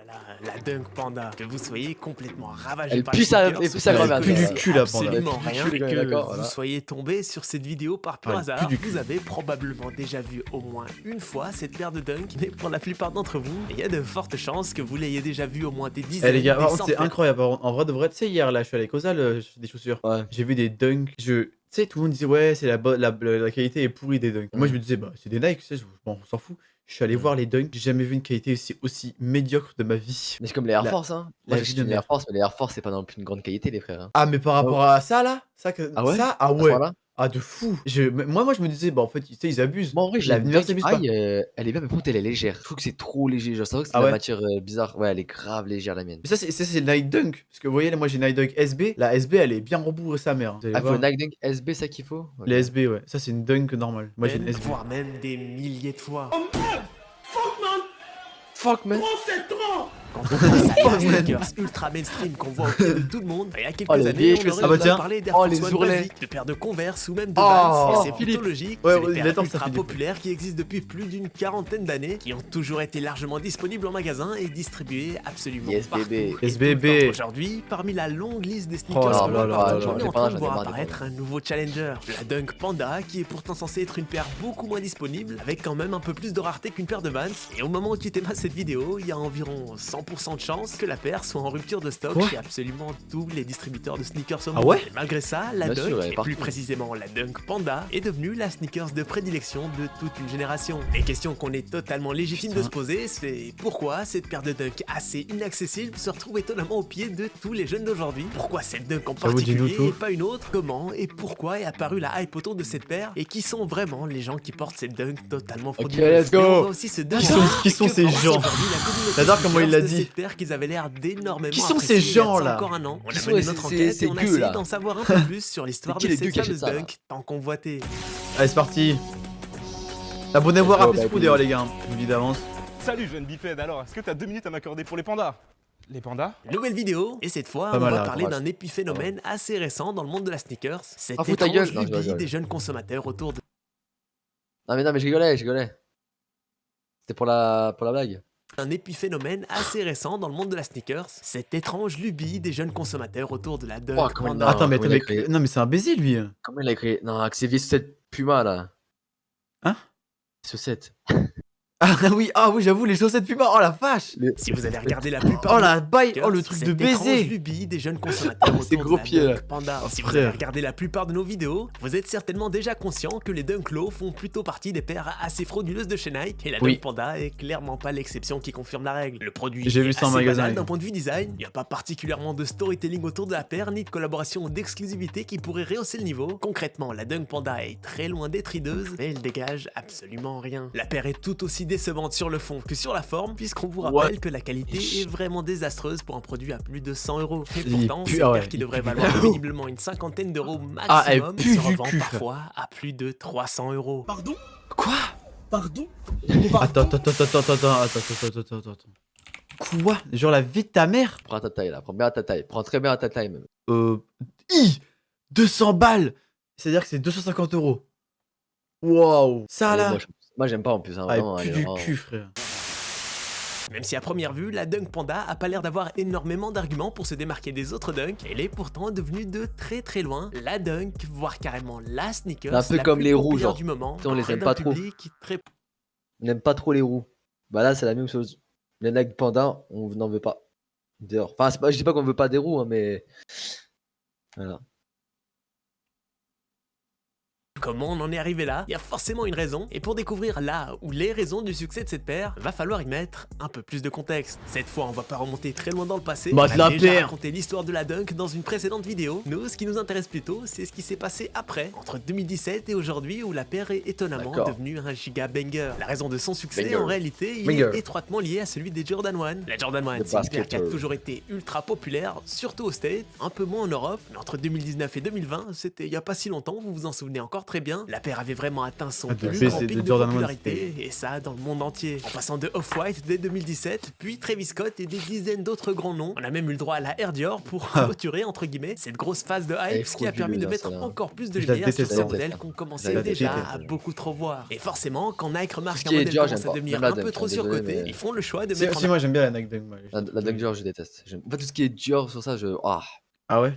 là, la Dunk Panda, que vous soyez complètement ravagé Elle par pue les sa sneakers, grand-mère. Elle pue du toi. cul, la Panda. absolument Elle pue du rien, cul, et les gars, que d'accord, vous voilà. soyez tombé sur cette vidéo par pur Ah, elle hasard, pue du cul. vous avez probablement déjà vu au moins une fois cette paire de Dunk, mais pour la plupart d'entre vous, il y a de fortes chances que vous l'ayez déjà vu au moins des dizaines, Eh les gars, des par contre, c'est centaines. incroyable. En vrai de vrai, tu sais, hier là, je suis allé Cosal des chaussures. Ouais. J'ai vu des dunks. Tu sais, tout le monde disait, ouais, c'est la qualité est pourrie des dunks. Moi, je me disais, bah, c'est des Nike, tu sais, bon, on s'en fout. Je suis allé voir les dunks. J'ai jamais vu une qualité aussi médiocre de ma vie. Mais c'est comme les Air La- Force, hein. la Moi vie j'achète de une Air merde. Force, mais les Air Force, c'est pas non plus une grande qualité, les frères. Hein. Ah, mais par rapport à ça là, Ah ouais? ça, ah À ce ouais. point-là? Ah, de fou. Moi, je me disais, bah, en fait, tu sais, ils abusent. Moi en vrai, j'ai une L'avenir Dunk s'abuse pas. High, elle est bien, mais par contre, elle est légère. Je trouve que c'est trop léger. Genre, c'est vrai que c'est Ah de la ouais? matière bizarre. Ouais, elle est grave légère, la mienne. Mais ça, c'est le Nike Dunk. Parce que vous voyez, là, moi, j'ai Nike Dunk SB. La SB, elle est bien rembourrée sa mère. Vous allez Ah, faut voir. une Nike Dunk SB, ça qu'il faut? Ok. Les SB, ouais. Ça, c'est une Dunk normale. Moi, j'ai une SB. Voire même des milliers de fois. Fuck, man. Quand on pense à des sneakers ultra mainstream qu'on voit au pied de tout le monde, il y a quelques Oh, les années, vieilles on chaussettes. aurait Ah bah besoin tiens. de parler d'Air Oh, Force les One ourlets. basiques, de paires de Converse ou même de Oh, Vans. Et c'est Philippe. plutôt logique, Ouais, c'est ouais, des il est paires temps, ça, ultra Philippe. populaires qui existent depuis plus d'une quarantaine d'années, qui ont toujours été largement disponibles en magasin et distribuées absolument Yes, partout. bébé. et Yes, tout le bébé. temps. Aujourd'hui, parmi la longue liste des sneakers Oh là qu'on là voit là partout, là on là. est en train de J'en ai voir marre des apparaître un nouveau challenger, la Dunk Panda, qui est pourtant censée être une paire beaucoup moins disponible, avec quand même un peu plus de rareté qu'une paire de Vans. Et au moment où tu t'émasses cette vidéo, il y a environ 100% de chances que la paire soit en rupture de stock Quoi chez absolument tous les distributeurs de sneakers au Ah monde. ouais? Et malgré ça, la Bien Dunk, sûr, elle est et plus partout. précisément la Dunk Panda, est devenue la sneakers de prédilection de toute une génération. Les questions qu'on est totalement légitime de Putain. se poser, c'est pourquoi cette paire de Dunk assez inaccessible se retrouve étonnamment au pied de tous les jeunes d'aujourd'hui? Pourquoi cette Dunk en J'avoue, dis-nous particulier et tout. pas une autre? Comment et pourquoi est apparue la hype autour de cette paire? Et qui sont vraiment les gens qui portent cette Dunk totalement frauduleuse? let's go. Et on va aussi se demander qui sont que ces pense gens? aujourd'hui la communauté J'adore comment il sneakers l'a de dit. cette paire qu'ils avaient l'air d'énormément Qui sont apprécier ces il y a de gens, ça là? encore un an. On Qui a sont mené ces- notre ces- enquête ces et on a gueux, essayé là? d'en savoir un peu plus sur l'histoire qui de les cette gueux qui achètent fameuse ça, là? Dunk tant convoitée. Allez, c'est parti. Abonnez-vous à Let's go, Rapid Scoop baby. d'ailleurs, les gars. Je vous dis d'avance. Salut jeune bipède, alors est-ce que t'as 2 minutes à m'accorder pour les pandas? Les pandas? Nouvelle vidéo, et cette fois, Pas on mal, va là, parler courage. d'un épiphénomène assez récent dans le monde de la sneakers. Cette Ah, fous ta étrange gueule. Non, je lubie rigole. des jeunes consommateurs autour de Non, mais je rigolais. C'était pour la blague. un épiphénomène assez récent dans le monde de la sneakers. Cette étrange lubie des jeunes consommateurs autour de la Dunk Oh, comment il Panda. Non, Attends, mais comment il a attends, créé non, mais c'est un baiser, lui. Comment il a écrit? Non, avec ses vieilles chaussettes Puma, là. Hein? Chaussettes. Ah oui, j'avoue, les chaussettes Puma. Oh la vache. Si vous avez regardé la plupart Oh des la baille. sneakers, Oh le truc de cette étrange baiser. lubie des jeunes consommateurs Ces autour gros de la pieds, Dunk là. Panda. Oh, Si vous avez frère. regardé la plupart de nos vidéos, vous êtes certainement déjà conscient que les Dunk Low font plutôt partie des paires assez frauduleuses de chez Nike, et la Oui. Dunk Panda est clairement pas l'exception qui confirme la règle. Le produit J'ai est vu ça en assez magasin, banal les d'un gars. point de vue design, il n'y a pas particulièrement de storytelling autour de la paire, ni de collaboration ou d'exclusivité qui pourrait rehausser le niveau. Concrètement, la Dunk Panda est très loin d'être hideuse, mais elle dégage absolument rien. La paire est tout aussi décevante sur le fond que sur la forme, puisqu'on vous rappelle que la qualité est vraiment désastreuse pour un produit à plus de 100 €. Et Il pourtant, pue, cette ah ouais, paire qui il devrait pue du valoir cul. péniblement une cinquantaine d'euros Ah, elle maximum pue se du revend cul, frère. parfois à plus de 300 €. Pardon? Quoi? Pardon? Attends. Quoi? Genre la vie de ta mère? Prends à ta taille, là. Prends bien à ta taille. Prends très bien à ta taille, même. I 200 balles. C'est-à-dire que c'est 250 €. Waouh. Ça Elle est là. moche. Moi, j'aime pas en plus. Hein, Ah, vraiment, elle elle pue est du vraiment- cul, frère. Même si à première vue, la Dunk Panda a pas l'air d'avoir énormément d'arguments pour se démarquer des autres Dunk, elle est pourtant devenue de très loin la Dunk, voire carrément la sneaker. Un peu comme les roues, genre. du moment. On les auprès aime d'un pas trop. public très On n'aime pas trop les roues. Bah là, c'est la même chose. Les Nike Panda, on n'en veut pas. Dehors. Enfin, je dis pas qu'on veut pas des roues, hein, mais. Voilà. Comment on en est arrivé là? Il y a forcément une raison, et pour découvrir là ou les raisons du succès de cette paire, va falloir y mettre un peu plus de contexte. Cette fois, on va pas remonter très loin dans le passé, Bah, on de la a déjà paire. raconté l'histoire de la Dunk dans une précédente vidéo. Nous, ce qui nous intéresse plutôt, c'est ce qui s'est passé après, entre 2017 et aujourd'hui, où la paire est étonnamment D'accord. devenue un giga banger. La raison de son succès, Banger. en réalité, il Banger. est étroitement lié à celui des Jordan 1. La Jordan 1, Le c'est une paire qui a basketteur. toujours été ultra populaire, surtout aux States, un peu moins en Europe, mais entre 2019 et 2020, c'était il y a pas si longtemps, vous vous en souvenez encore très bien, la paire avait vraiment atteint son Ah, plus depuis, grand c'est pic de de Jordan One, popularité, et ça dans le monde entier. En passant de Off-White dès 2017, puis Travis Scott et des dizaines d'autres grands noms. On a même eu le droit à la Air Dior pour clôturer, entre guillemets, cette grosse phase de Elle est hype, ce qui a permis de frauduleuse, mettre celle-là. encore plus de Je la lumière sur déteste, ces celle-là. modèles qu'on Je commençait la déjà déteste, à celle-là. beaucoup trop voir. Et forcément, quand Nike remarque ce un qui est modèle Dior, commence j'aime à pas. devenir Même la un peu Dunk, trop désolé, surcoté, mais- ils font le choix de Si, mettre en si, moi j'aime bien la Nike Dunk. moi. La Dunk Dior, je déteste. En fait, tout ce qui est Dior sur ça, Ah ouais?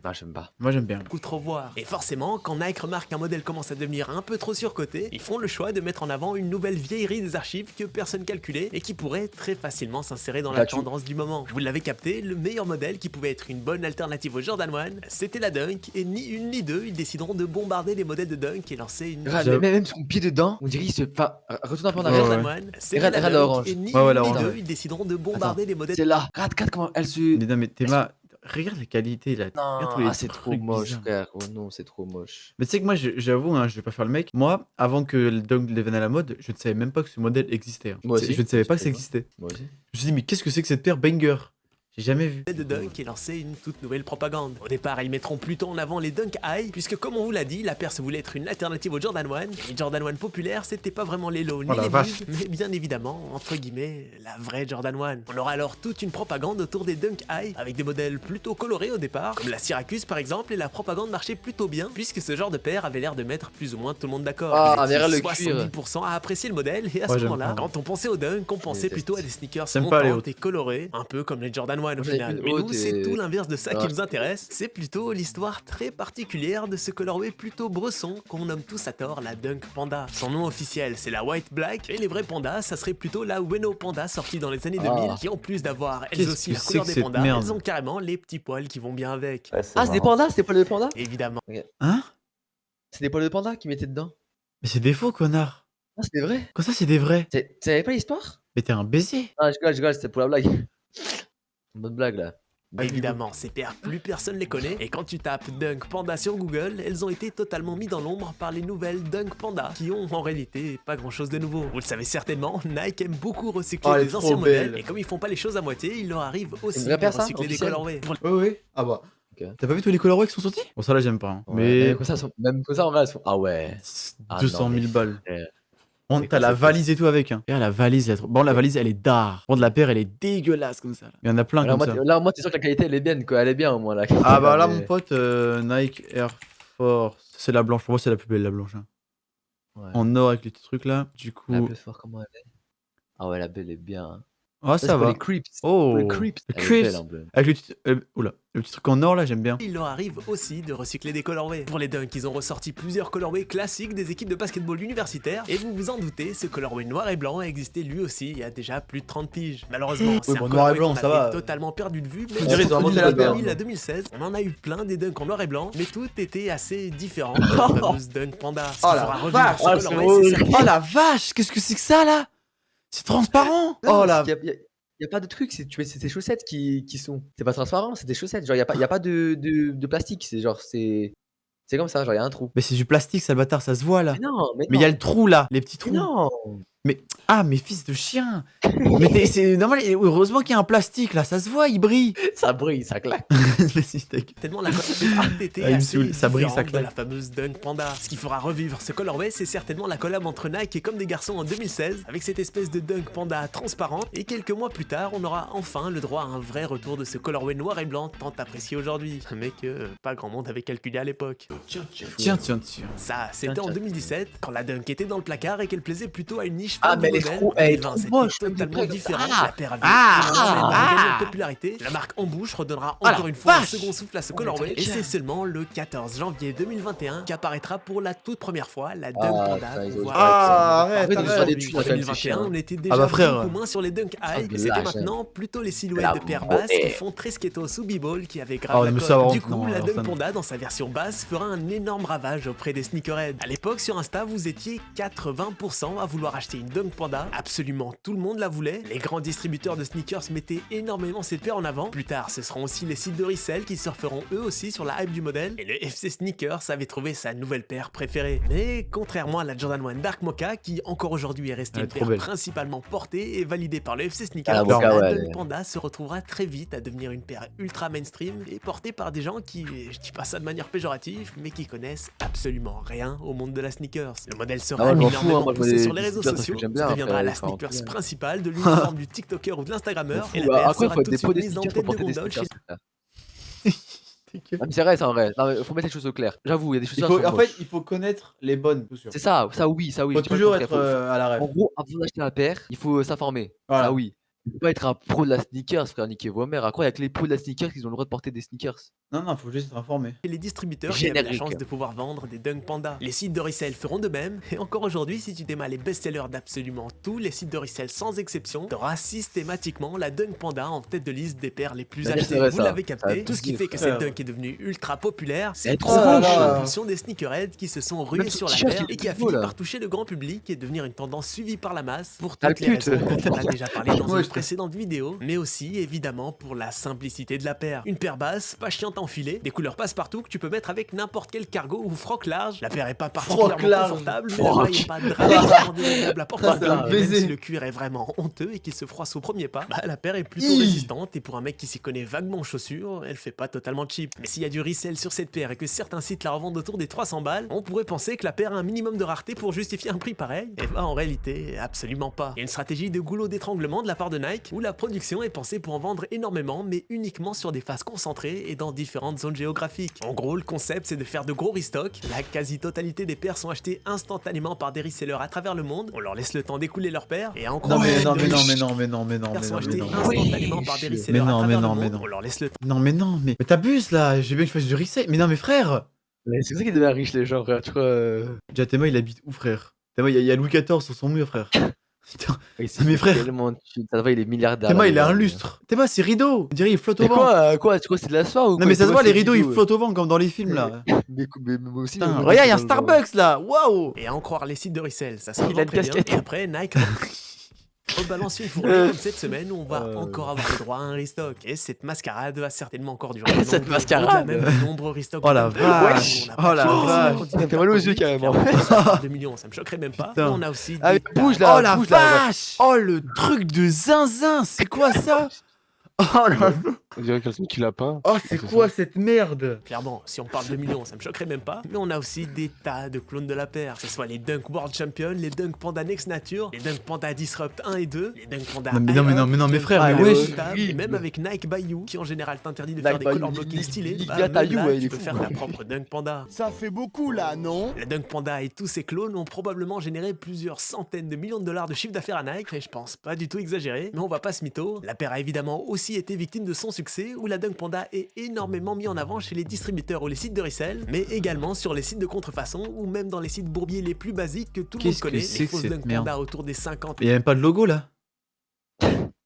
Ah, j'aime pas. Moi j'aime bien. beaucoup trop voir. Et forcément, quand Nike remarque qu'un modèle commence à devenir un peu trop surcoté, ils font le choix de mettre en avant une nouvelle vieillerie des archives que personne calculait et qui pourrait très facilement s'insérer dans la Pikachu. tendance du moment. Vous l'avez capté, le meilleur modèle qui pouvait être une bonne alternative au Jordan 1, c'était la Dunk, et ni une ni deux, ils décideront de bombarder les modèles de Dunk et lancer une Regarde, J'avoue. même son pied dedans, on dirait qu'il se. Enfin, retourne un peu en Ouais, arrière. Jordan ouais. 1, c'était Regarde- la regarde Dunk, l'orange. et ni Ouais, ouais, une ni l'orange. deux, ils décideront de bombarder les modèles. C'est là. Regarde comment elle se. Mais non, mais Théma, regarde la qualité là. Non, Regarde tous les c'est trop trucs moche, bizarres. frère. Oh non, c'est trop moche. Mais tu sais que moi, j'avoue, hein, je vais pas faire le mec. Moi, avant que le Dunk devienne à la mode, je ne savais même pas que ce modèle existait. hein. Moi aussi. Je ne savais pas que Je ça sais pas. existait. Moi aussi. Je me suis dit, mais qu'est-ce que c'est que cette paire banger? J'ai jamais vu. De Dunk et lancer une toute nouvelle propagande. Au départ, ils mettront plutôt en avant les Dunk High, puisque comme on vous l'a dit, la paire se voulait être une alternative au Jordan 1, et les Jordan 1 populaires, c'était pas vraiment les lows ni Oh la les vache. blues, mais bien évidemment, entre guillemets, la vraie Jordan 1. On aura alors toute une propagande autour des Dunk High, avec des modèles plutôt colorés au départ, comme la Syracuse par exemple, et la propagande marchait plutôt bien, puisque ce genre de paire avait l'air de mettre plus ou moins tout le monde d'accord. Ah, Vous étiez mais regarde le 70% à apprécier le modèle, et à ce Ouais, j'aime moment-là, pas. quand on pensait au Dunk, on pensait déteste. plutôt à des sneakers J'aime pas les montantes hautes. et colorées, un peu comme les Jordan 1 au J'en ai final. une Mais nous, haute c'est et- tout l'inverse de ça qui Ouais. nous intéresse, c'est plutôt l'histoire très particulière de ce colorway plutôt bresson qu'on nomme tous à tort la Dunk Panda. Son nom officiel c'est la White Black, et les vrais pandas ça serait plutôt la Ueno Panda sortie dans les années 2000, qui en plus d'avoir elles Qu'est-ce aussi que la c'est couleur que des cette pandas, merde elles ont carrément les petits poils qui vont bien avec. Ah, c'est des pandas? C'était pas des pandas? Évidemment. Hein? C'est des poils de panda qui mettaient dedans. Mais c'est des faux, connard. Ah, c'est des vrais? Comme ça, c'est des vrais. Tu savais pas l'histoire? Mais t'es un baiser. Ah, je rigole, c'était pour la blague. Une bonne blague là. Évidemment, ces paires, plus personne les connaît, et quand tu tapes Dunk Panda sur Google, elles ont été totalement mises dans l'ombre par les nouvelles Dunk Panda, qui ont en réalité pas grand chose de nouveau. Vous le savez certainement, Nike aime beaucoup recycler Oh, elle est des trop anciens modèles, belle. et comme ils font pas les choses à moitié, il leur arrive aussi vraie de paire, ça, recycler des officielle colorways. Pour Ouais, ouais. Ah bah. Ok. T'as pas vu tous les colorways qui sont sortis? Bon, ça là, j'aime pas. hein. Ouais, Mais. même comme ça, en vrai, elles sont. Ah ouais. Ah 200 non, 000 mais balles. frère. Bon, C'est t'as quoi la cette valise et tout avec. Hein. Regarde la valise. Bon, la valise, elle est d'art. Bon, de la paire, elle est dégueulasse comme ça. là. Il y en a plein Là, comme moi, ça. là, moi, t'es sûr que la qualité, elle est bien, quoi. Elle est bien au moins, la qualité. Ah bah là, mais- mon pote, Nike Air Force. C'est la blanche. Pour moi, c'est la plus belle, la blanche. hein. Ouais. En or avec les petits trucs là. Du coup. La bleue fort, comment elle est? Ah ouais, la belle est bien. hein. Ah, c'est ça pour va. les creeps. Oh. Pour les creeps. Les Elle est creeps. belle en bleu. Avec le petit, oula, le petit truc en or là, j'aime bien. il leur arrive aussi de recycler des colorways. Pour les Dunk, ils ont ressorti plusieurs colorways classiques des équipes de basketball universitaires, et vous vous en doutez, ce colorway noir et blanc a existé lui aussi il y a déjà plus de 30 piges. Malheureusement, c'est un bon, noir et colorway blanc, qu'on ça avait va. totalement perdu de vue, mais On dirait qu'ils ont entre inventé la paire. 2000 à 2016, on en a eu plein des Dunks en noir et blanc, mais tout était assez différent de la fameuse Dunk Panda. Ce qui Oh la fera revivre vache, ce ah, c'est colorway, horrible. c'est certain. Oh la vache, qu'est-ce que c'est que ça là? C'est transparent. Non, Oh la. parce qu'il y a pas de truc, c'est tes chaussettes qui sont. C'est pas transparent, c'est des chaussettes. Genre, y a pas de plastique. C'est genre, c'est comme ça, genre, y a un trou. Mais c'est du plastique, ça le bâtard, ça se voit là. Mais non, mais Mais il y a le trou là, les petits Mais trous. non. Ah, mais fils de chien. Mais c'est normal, et heureusement qu'il y a un plastique là, ça se voit, il brille. Ça brille, ça claque. Vas-y, ta gueule. Tellement la collab était Ah, il me assez saoule, ça brille, ça différente de claque. la fameuse Dunk Panda. Ce qui fera revivre ce colorway, c'est certainement la collab entre Nike et Comme des Garçons en 2016, avec cette espèce de Dunk Panda transparente, et quelques mois plus tard, on aura enfin le droit à un vrai retour de ce colorway noir et blanc tant apprécié aujourd'hui, mais que pas grand monde avait calculé à l'époque. Tiens. Ça, c'était en 2017, quand la Dunk était dans le placard et qu'elle plaisait plutôt à une niche Ah, fan mais de elle est modèle. trop- elle est 2020, trop c'était moche, totalement comme différent. ça. La paire avait Ah, énormément ah. gagné en popularité. La marque Embouche redonnera Ah, la encore une fois un vache. second souffle à ce Oh, colorway, mais et t'es c'est seulement le 14 janvier 2021 qu'apparaîtra pour la toute première fois la Dunk Ah, Panda. putain, ils qu'on ont voit joué Ah, actuellement. arrête, En fait, arrête. aujourd'hui, Des thunes, en quand même, 2021, c'est chiant. on était Ah déjà bah, frère. beaucoup moins sur les Dunk High, Ah, et c'était lâche, maintenant plutôt les silhouettes La de paires basses monnaie. qui font très skatos sous b-ball qui avaient Ah, grave on la aime cote. ça, Du non, coup, la alors Dunk ça, non. Panda dans sa version basse fera un énorme ravage auprès des sneakerheads. À l'époque, sur Insta, vous étiez 80% à vouloir acheter une Dunk Panda. Absolument tout le monde la voulait. Les grands distributeurs de sneakers mettaient énormément cette paire en avant. Plus tard, ce seront aussi les sites de resell qui surferont eux aussi sur la hype du modèle. Et le FC Sneakers avait trouvé sa nouvelle paire préférée. Mais contrairement à la Jordan 1 Dark Mocha, qui encore aujourd'hui est restée une paire principalement portée et validée par le FC Sneakers, la Dunk Panda se retrouvera très vite à devenir une paire ultra mainstream et portée par des gens qui, je dis pas ça de manière péjorative, mais qui connaissent absolument rien au monde de la sneakers. Le modèle sera énormément poussé sur les réseaux sociaux, ça deviendra la sneakers principale de l'uniforme du TikToker ou de l'Instagrammeur, et la paire sera tout de suite mise en tête de gondole chez... Ah, mais c'est vrai, c'est en vrai. Non, mais faut mettre les choses au clair. J'avoue, il y a des choses. En fait, il faut connaître les bonnes. C'est ça, oui. Faut toujours être à la rêve. En gros, avant d'acheter la paire, il faut s'informer. Voilà. Ça oui. Il faut pas être un pro de la sneakers, frère, niquer vos mères. À quoi il y a que les pros de la sneakers qui ont le droit de porter des sneakers? Non, faut juste être informé. Et les distributeurs qui avaient la chance de pouvoir vendre des Dunk Panda. Les sites de resell feront de même, et encore aujourd'hui, si tu démarres les best-sellers d'absolument tous les sites de resell sans exception, t'auras systématiquement la Dunk Panda en tête de liste des paires les plus achetées. Vous l'avez capté, tout ce qui fait que cette Dunk est devenue ultra populaire, c'est l'impulsion des sneakerheads qui se sont rués sur la paire et qui a fini par toucher le grand public et devenir une tendance suivie par la masse pour toutes les raisons dont on a déjà parlé dans une précédente vidéo, mais aussi évidemment pour la simplicité de la paire. Une paire basse, pas chiante à enfiler, des couleurs passe-partout que tu peux mettre avec n'importe quel cargo ou froc large. La paire est pas particulièrement confortable, mais là il n'y a pas de drap désagréable à porter. Même si le cuir est vraiment honteux et qu'il se froisse au premier pas, la paire est plutôt résistante et pour un mec qui s'y connaît vaguement en chaussures, elle fait pas totalement cheap. Mais s'il y a du resell sur cette paire et que certains sites la revendent autour des 300 balles, on pourrait penser que la paire a un minimum de rareté pour justifier un prix pareil. Et bah en réalité, absolument pas. Il y a une stratégie de goulot d'étranglement de la part de Nike où la production est pensée pour en vendre énormément, mais uniquement sur des phases concentrées et dans différentes zones géographiques. En gros, le concept c'est de faire de gros restocks. La quasi-totalité des paires sont achetées instantanément par des resellers à travers le monde. On leur laisse le temps d'écouler leurs paires et à en croire. Non, mais t'abuses là, j'ai bien que je fasse du resell. Mais non, mais frère. C'est ça qui devient riche les gens, frère. Tu crois. Déjà, Théma il habite où, frère? Théma, il y a Louis XIV sur son mur, frère. Putain, mes frères. Ça va, il est milliardaire. Théma, il est un lustre. Théma, c'est rideau. On dirait il flotte au vent. Quoi, tu crois c'est de la soie ou quoi? Non, mais ça se voit, les rideaux ils flottent au vent comme dans les films là. Mais moi aussi. Regarde, il y a un Starbucks là. Waouh. Et à en croire les sites de resell, ça se vend très bien. Et après, Nike rebalance une fournée comme cette semaine où on va encore avoir le droit à un restock. Et cette mascarade va certainement encore durer. Cette mascarade même de nombreux restocks. Oh la vache. Oh la vache. T'as mal aux yeux carrément. 2 millions, ça me choquerait même pas. Putain. On a aussi Ah, des... bouge là. Oh la vache. Oh le truc de zinzin. C'est quoi ça? Oh là. On dirait quelqu'un qui l'a pas. Oh, c'est quoi cette merde? Clairement, si on parle de millions, ça me choquerait même pas. Mais on a aussi des tas de clones de la paire. Que ce soit les Dunk World Champion, les Dunk Panda Next Nature, les Dunk Panda Disrupt 1 et 2, les Dunk Panda Mais frère, mais wesh. Et même avec Nike Bayou, qui en général t'interdit de faire des color blocking stylés, tu peux faire ta propre Dunk Panda. Ça fait beaucoup là, non? La Dunk Panda et tous ses clones ont probablement généré plusieurs centaines de millions de dollars de chiffre d'affaires à Nike, et je pense pas du tout exagéré, mais on va pas se mytho. La paire a évidemment aussi été victime de son succès, où la Dunk Panda est énormément mis en avant chez les distributeurs ou les sites de resell, mais également sur les sites de contrefaçon ou même dans les sites bourbiers les plus basiques que tout le monde connaît, les fausses Dunk Panda autour des 50. Il y a même pas de logo là.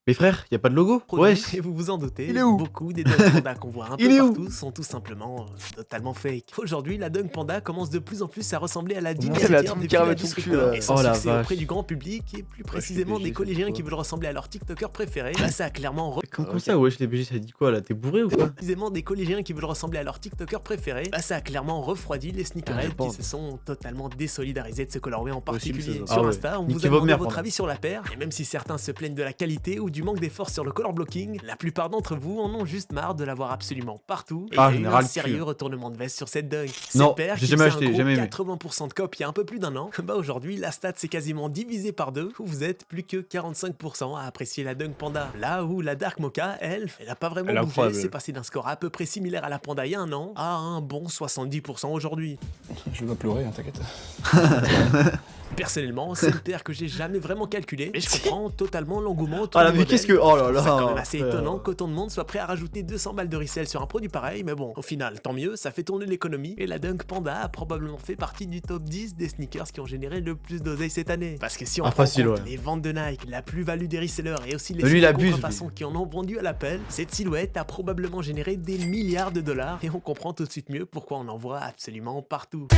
Mais frère, y a pas de logo? Ouais. Et vous vous en doutez, beaucoup des Dunk Panda qu'on voit un peu partout sont tout simplement totalement fake. Aujourd'hui, la Dunk Panda commence de plus en plus à ressembler à la dignité des distributeurs et son succès auprès du grand public et plus précisément des collégiens qui veulent ressembler à leur TikToker préféré. Bah, ça a clairement Comment ça, wesh, les BG, ça dit quoi là? T'es bourré ou quoi? Précisément des collégiens qui veulent ressembler à leur TikToker préféré. Bah, ça a clairement refroidi les sneakerheads qui se sont totalement désolidarisés de ce colorway en particulier. Sur Insta, on vous a demandé votre avis sur la paire et même si certains se plaignent de la qualité ou du manque d'effort sur le color blocking, la plupart d'entre vous en ont juste marre de l'avoir absolument partout et il y a eu un sérieux retournement de veste sur cette Dunk. Non, paire j'ai jamais acheté, jamais aimé. 80% de cop il y a un peu plus d'un an, bah aujourd'hui la stat s'est quasiment divisée par deux où vous êtes plus que 45% à apprécier la Dunk Panda. Là où la Dark Mocha, elle a pas vraiment bougé, c'est passé d'un score à peu près similaire à la Panda il y a un an à un bon 70% aujourd'hui. Je vais pas pleurer, hein, t'inquiète. Personnellement, c'est une paire que j'ai jamais vraiment calculée, mais je comprends totalement l'engouement autour Ah là, du mais modèle. qu'est-ce que... Oh là là. C'est quand même assez étonnant qu'autant de monde soit prêt à rajouter 200 balles de resell sur un produit pareil, mais bon, au final, tant mieux, ça fait tourner l'économie, et la Dunk Panda a probablement fait partie du top 10 des sneakers qui ont généré le plus d'oseille cette année. Parce que si on prend en compte les ventes de Nike, la plus-value des resellers et aussi les sites de contrefaçon qui en ont vendu à l'appel, cette silhouette a probablement généré des milliards de dollars, et on comprend tout de suite mieux pourquoi on en voit absolument partout.